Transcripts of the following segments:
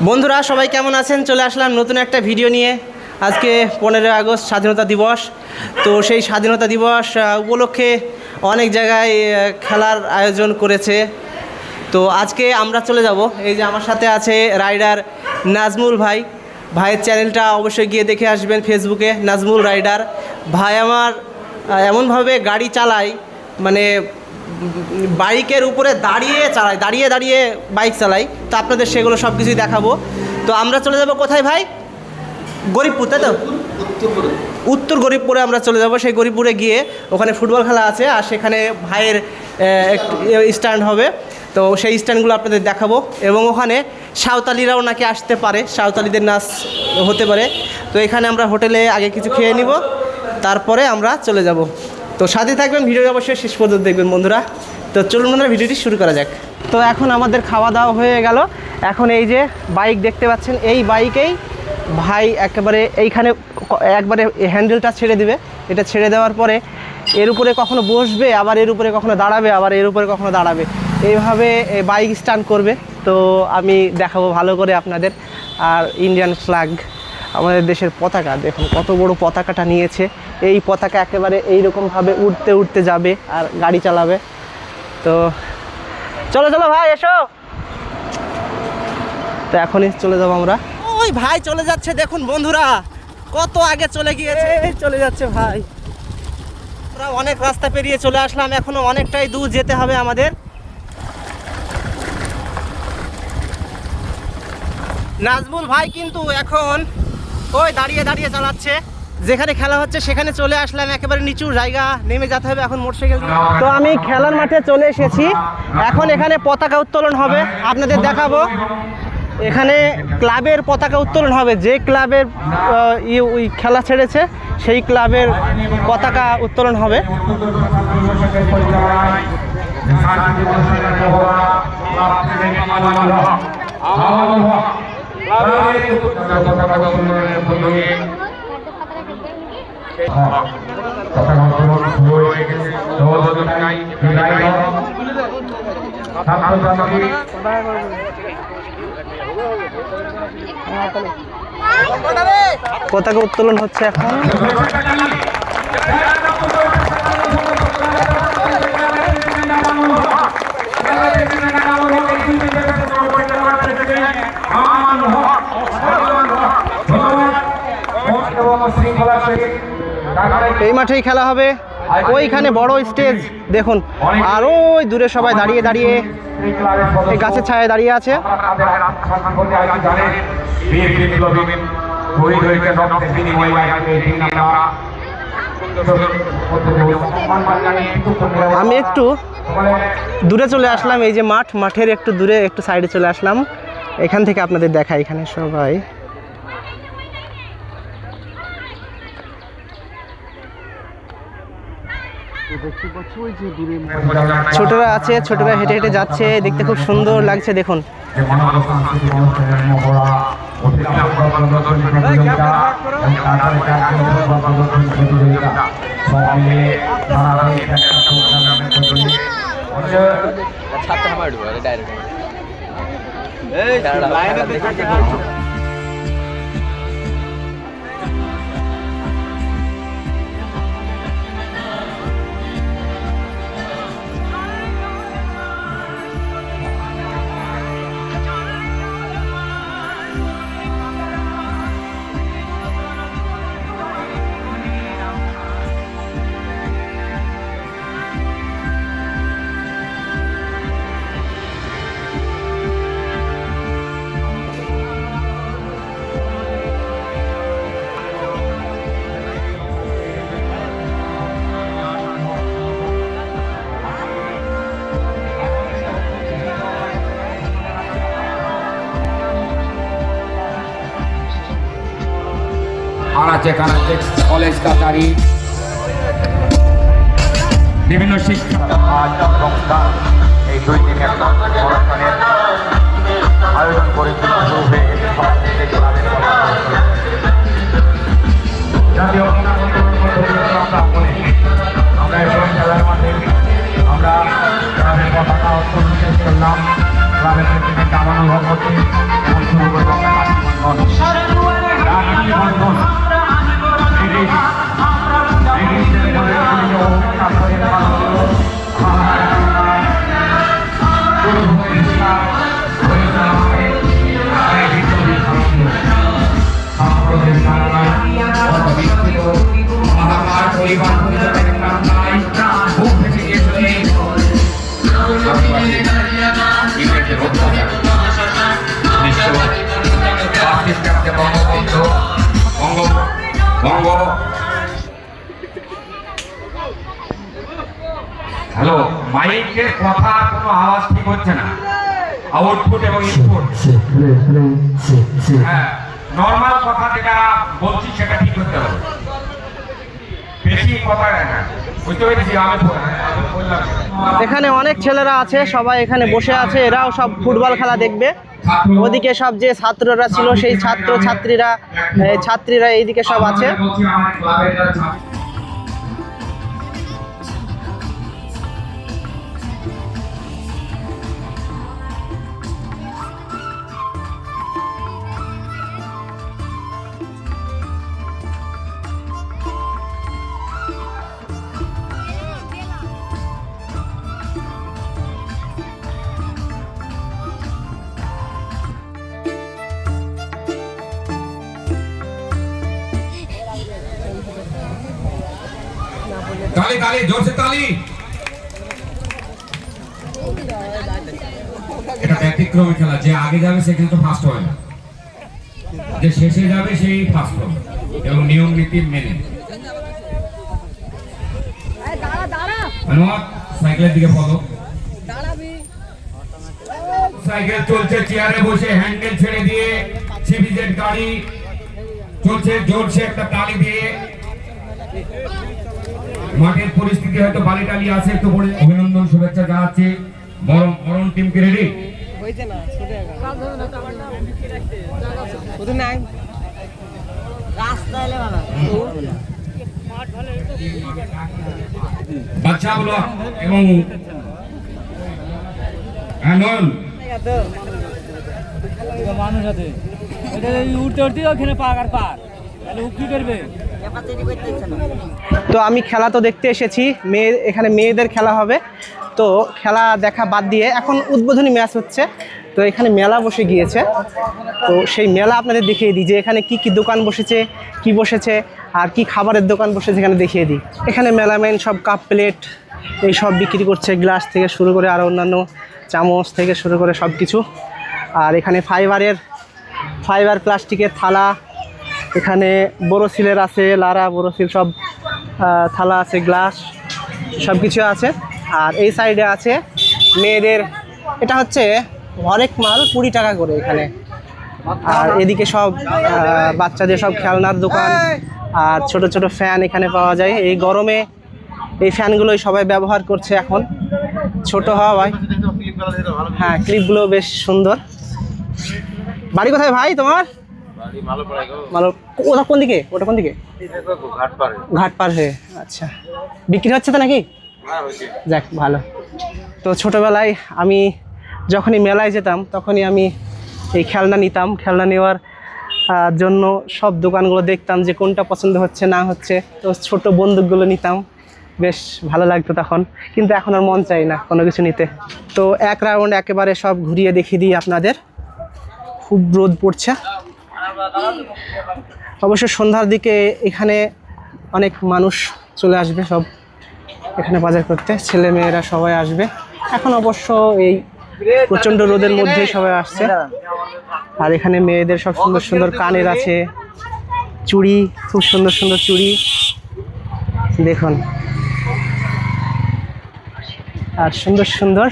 বন্ধুরা সবাই কেমন আছেন? চলে আসলাম নতুন একটা ভিডিও নিয়ে। আজকে 15 আগস্ট স্বাধীনতা দিবস। তো সেই স্বাধীনতা দিবস উপলক্ষে অনেক জায়গায় খেলার আয়োজন করেছে। তো আজকে আমরা চলে যাব, এই যে আমার সাথে আছে রাইডার নাজমুল ভাই। ভাইয়ের চ্যানেলটা অবশ্যই গিয়ে দেখে আসবেন ফেসবুকে, নাজমুল রাইডার। ভাই আমার এমনভাবে গাড়ি চালায়, মানে বাইকের উপরে দাঁড়িয়ে দাঁড়িয়ে বাইক চালাই। তো আপনাদের সেগুলো সব কিছুই দেখাবো। তো আমরা চলে যাব কোথায় ভাই? গরিবপুর, তাই তো? উত্তর গরিবপুরে আমরা চলে যাব। সেই গরিবপুরে গিয়ে ওখানে ফুটবল খেলা আছে, আর সেখানে ভাইয়ের স্ট্যান্ড হবে। তো সেই স্ট্যান্ডগুলো আপনাদের দেখাবো। এবং ওখানে সাঁওতালিরাও নাকি আসতে পারে, সাঁওতালিদের নাচ হতে পারে। তো এখানে আমরা হোটেলে আগে কিছু খেয়ে নিব, তারপরে আমরা চলে যাব। তো সাথে থাকবেন, ভিডিও অবশ্যই শেষ পর্যন্ত দেখবেন বন্ধুরা। তো চলুন বন্ধুরা, ভিডিওটি শুরু করা যাক। তো এখন আমাদের খাওয়া দাওয়া হয়ে গেল। এখন এই যে বাইক দেখতে পাচ্ছেন, এই বাইকেই ভাই একেবারে এইখানে একবারে হ্যান্ডেলটা ছেড়ে দিবে। এটা ছেড়ে দেওয়ার পরে এর উপরে কখনো বসবে, আবার এর উপরে কখনো দাঁড়াবে, আবার এর উপরে কখনো দাঁড়াবে, এইভাবে বাইক স্টান্ট করবে। তো আমি দেখাবো ভালো করে আপনাদের। আর ইন্ডিয়ান ফ্ল্যাগ, আমাদের দেশের পতাকা দেখুন কত বড় পতাকাটা নিয়েছে। এই পতাকা একেবারে এইরকমভাবে উড়তে উড়তে যাবে আর গাড়ি চালাবে। তো চলো চলো ভাই এসো। তো এখনই চলে যাবো আমরা। ওই ভাই চলে যাচ্ছে, দেখুন বন্ধুরা কত আগে চলে গিয়েছে, চলে যাচ্ছে ভাই। আমরা অনেক রাস্তা পেরিয়ে চলে আসলাম, এখনো অনেকটাই দূর যেতে হবে আমাদের। নাজমুল ভাই কিন্তু এখন ওই দাঁড়িয়ে দাঁড়িয়ে চালাচ্ছে। যেখানে খেলা হচ্ছে সেখানে চলে আসলাম, একেবারে নিচু জায়গা, নেমে যেতে হবে এখন মোটরসাইকেল দিয়ে। তো আমি খেলার মাঠে চলে এসেছি। এখন এখানে পতাকা উত্তোলন হবে, আপনাদের দেখাবো। এখানে ক্লাবের পতাকা উত্তোলন হবে, যে ক্লাবের ওই খেলা ছেড়েছে সেই ক্লাবের পতাকা উত্তোলন হবে। পতাকা উত্তোলন হচ্ছে এখন। এই মাঠেই খেলা হবে, ওইখানে বড় স্টেজ দেখুন। আর ওই দূরে সবাই দাঁড়িয়ে দাঁড়িয়ে এই গাছের ছায়ায় দাঁড়িয়ে আছে। আমি একটু দূরে চলে আসলাম, এই যে মাঠের একটু দূরে, একটু সাইডে চলে আসলাম। এখান থেকে আপনাদের দেখাই, এখানে সবাই ছোটরা আছে, ছোটরা হেঁটে হেঁটে যাচ্ছে, দেখতে খুব সুন্দর লাগছে দেখুন। আনাচে কানাচে কলেজ কাছারি বিভিন্ন শিক্ষা সংস্থা এই 2 দিনে একটা অনুষ্ঠানের আয়োজন করে আমরা খেলার মাঠে আমরা গ্রামের পতাকা উত্তোলন শেষ করলাম। গ্রামের দামানো হচ্ছে আজকে বঙ্গবন্ধু বঙ্গ হ্যালো, মাইকের কথা কোনো আওয়াজ ঠিক হচ্ছে না, আউটপুট এবং ইনপুট। হ্যাঁ, নর্মাল কথা যেটা বলছি সেটা ঠিক করতে হবে, বেশি কথা না। বুঝতে পেরেছি আমি বললাম। এখানে অনেক ছেলেরা আছে, সবাই এখানে বসে আছে, এরাও সব ফুটবল খেলা দেখবে। ওদিকে সব যে ছাত্ররা ছিল সেই ছাত্রীরা এইদিকে সব আছে। ताली ताली जोर से ताली। এটা ব্যতিক্রমী খেলা, যে আগে যাবে সে কিন্তু ফার্স্ট হয় না, যে শেষে যাবে সেই ফার্স্ট হবে এবং নিয়ম নীতি মেনে। অনুয়াদ সাইকেলের দিকে ফলো। সাইকেল চলছে, চেয়ারে বসে হ্যান্ডেল ছেড়ে দিয়ে সিভিজেড গাড়ি চলছে জোরসে একটা তালি দিয়ে। মাঠের পরিস্থিতি হয়তো বালি টালি আছে, একটু পরে অভিনন্দন শুভেচ্ছা জানাচ্ছি বরণ টিমকে। রেডি? বাচ্চা গুলো এবং মানুষ আছে উঠতে উঠতে ওখানে পাক আর পাক, তাহলে উকি করবে। তো আমি খেলা তো দেখতে এসেছি, এখানে মেয়েদের খেলা হবে। তো খেলা দেখা বাদ দিয়ে এখন উদ্বোধনী ম্যাচ হচ্ছে। তো এখানে মেলা বসে গিয়েছে, তো সেই মেলা আপনাদের দেখিয়ে দিই যে এখানে কি কি দোকান বসেছে, কি বসেছে আর কি খাবারের দোকান বসেছে এখানে দেখিয়ে দিই। এখানে মেলাম্যান সব কাপ প্লেট এই সব বিক্রি করছে, গ্লাস থেকে শুরু করে আর অন্যান্য চামচ থেকে শুরু করে সব কিছু। আর এখানে ফাইবার প্লাস্টিকের থালা, এখানে বোরোসিলের আছে, লারা বোরোসিল সব থালা আছে, গ্লাস সব কিছু আছে। আর এই সাইডে আছে মেয়েদের, এটা হচ্ছে হরেক মাল 20 টাকা করে এখানে। আর এদিকে সব বাচ্চাদের সব খেলনার দোকান আর ছোট ছোট ফ্যান এখানে পাওয়া যায়। এই গরমে এই ফ্যানগুলোই সবাই ব্যবহার করছে এখন, ছোট হওয়ায়। হ্যাঁ, ক্লিপগুলো বেশ সুন্দর। বাড়ি কোথায় ভাই তোমার? ওটা কোন দিকে? ঘাট পার হয়ে। আচ্ছা, বিক্রি হচ্ছে তো নাকি? যাক, ভালো। তো ছোটোবেলায় আমি যখনই মেলায় যেতাম তখনই আমি এই খেলনা নিতাম। খেলনা নেওয়ার জন্য সব দোকানগুলো দেখতাম যে কোনটা পছন্দ হচ্ছে না হচ্ছে। তো ছোট বন্দুকগুলো নিতাম, বেশ ভালো লাগতো তখন। কিন্তু এখন আর মন চাই না কোনো কিছু নিতে। তো এক রাউন্ড একেবারে সব ঘুরিয়ে দেখিয়ে দিই আপনাদের। খুব রোদ পড়ছে। অবশ্য সন্ধ্যার দিকে এখানে অনেক মানুষ চলে আসবে, সব এখানে বাজার করতে, ছেলে মেয়েরা সবাই আসবে। এখন অবশ্য এই প্রচণ্ড রোদের মধ্যেই সবাই আসছে। আর এখানে মেয়েদের সব সুন্দর সুন্দর কানের আছে, চুড়ি, খুব সুন্দর সুন্দর চুড়ি দেখুন। আর সুন্দর সুন্দর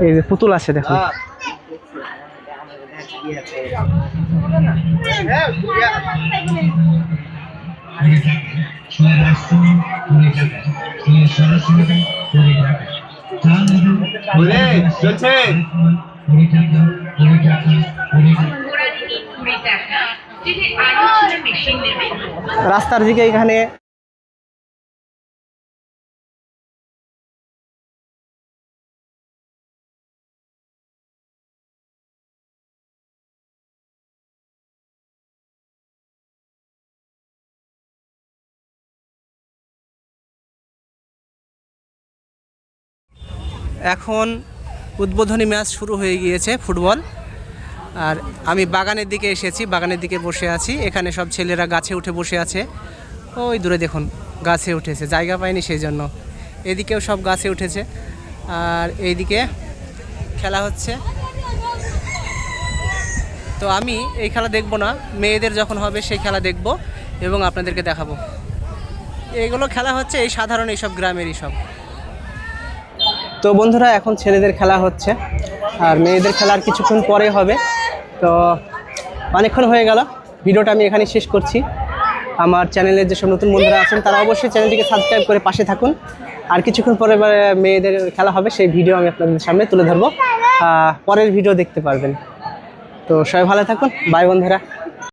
এই যে পুতুল আছে দেখুন। রাস্তার দিকে এখানে এখন উদ্বোধনী ম্যাচ শুরু হয়ে গিয়েছে ফুটবল। আর আমি বাগানের দিকে এসেছি, বাগানের দিকে বসে আছি। এখানে সব ছেলেরা গাছে উঠে বসে আছে। ওই দূরে দেখুন গাছে উঠেছে, জায়গা পায়নি সেই জন্য। এদিকেও সব গাছে উঠেছে। আর এইদিকে খেলা হচ্ছে। তো আমি এই খেলা দেখব না, মেয়েদের যখন হবে সেই খেলা দেখব এবং আপনাদেরকে দেখাবো। এইগুলো খেলা হচ্ছে এই সাধারণ এইসব গ্রামের সব। তো বন্ধুরা, এখন ছেলেদের খেলা হচ্ছে আর মেয়েদের খেলা আর কিছুক্ষণ পরে হবে। তো অনেকক্ষণ হয়ে গেল, ভিডিওটা আমি এখানে শেষ করছি। আমার চ্যানেলের যেসব নতুন বন্ধুরা আছেন তারা অবশ্যই চ্যানেলটিকে সাবস্ক্রাইব করে পাশে থাকুন। আর কিছুক্ষণ পরে মেয়েদের খেলা হবে, সেই ভিডিও আমি আপনাদের সামনে তুলে ধরবো, পরের ভিডিও দেখতে পারবেন। তো সবাই ভালো থাকুন, বাই বন্ধুরা।